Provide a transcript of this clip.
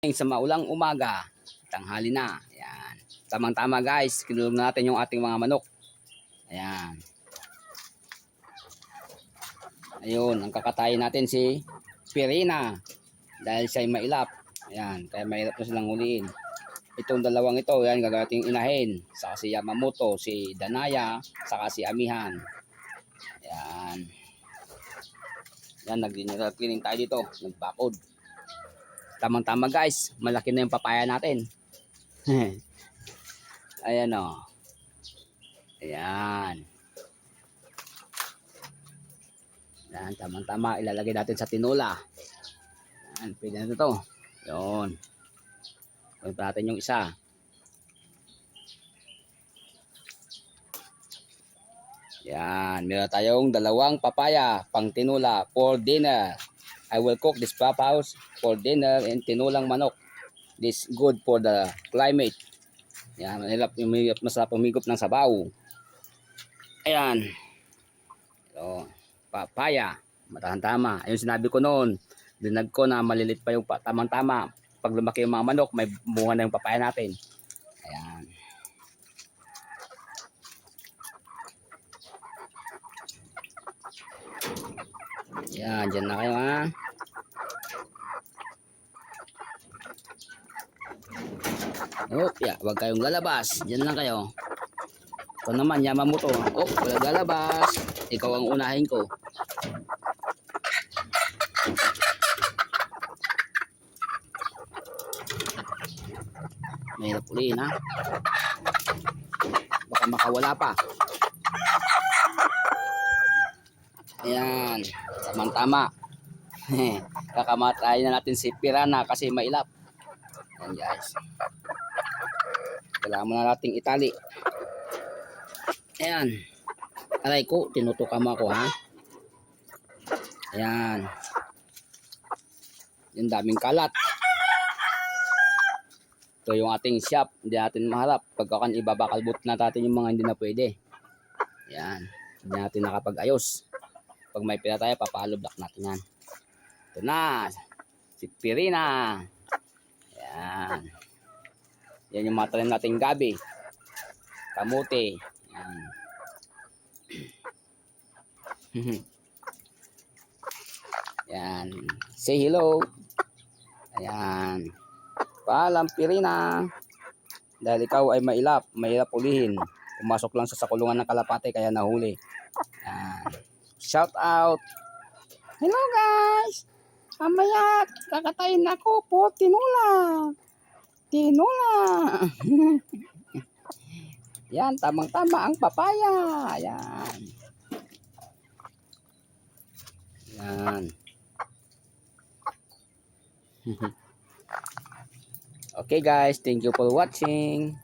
Sa maulang umaga, tanghali na. Ayan. Tamang-tama guys, kinulong natin yung ating mga manok. Ayan. Ayun, ang kakatayin natin si Pirina. Dahil siya'y mailap. Ayan, kaya mahirap na silang huliin. Itong dalawang ito, yan, gagating inahin. Saka si Yamamoto, si Danaya, saka si Amihan. Ayan. Yan, nag-cleaning tayo dito. Nagbakod. Tamang-tama guys, malaki na yung papaya natin. Ayan o. Ayan. Ayan, tamang-tama. Ilalagay natin sa tinola. Ayan, pwede na ito. Yun. Pwede natin yung isa. Ayan, meron tayong dalawang papaya pang tinola for dinner. I will cook this papaws for dinner and tinulang manok. This good for the climate. Yan, masarap umigop ng sabaw. Ayan. So, papaya. Matahang-tama. Ayun sinabi ko noon. Dinag ko na malilit pa yung tamang-tama. Pag lumaki yung mga manok, may bunga na yung papaya natin. Ayan. Yan, dyan na kayo ha. Oh, yeah, wag kayong lalabas. Diyan lang kayo. Ito naman, Yamamoto. Oh, wala lalabas. Ikaw ang unahin ko. Mahirap ulihin ha. Baka makawala pa. Ayan, tamang-tama. Kakamatayin na natin si Pirana kasi mailap. Ayan guys. Kailangan mo na nating itali. Ayan. Aray ko, tinutukan mo ako ha. Ayan. Yung daming kalat. Ito yung ating shop. Hindi natin maharap. Pagkakan ibabakalbot na natin yung mga hindi na pwede. Ayan. Hindi natin nakapag-ayos. Pag may pila tayo, papalublock natin yan. Ito na. Si Pirina. Ayan. Yan yung mga tanim nating gabi. Kamote. Ayan. Ayan. Say hello. Ayan. Paalam Pirina. Dahil ikaw ay mailap. Mahirap ulihin. Pumasok lang sa sakulungan ng kalapate kaya nahuli. Ayan. Shout out. Hello guys. Mamaya kakatayin ako po tinula. Tinula. Yan, tamang-tama ang papaya. Yan. Yan. Okay guys, thank you for watching.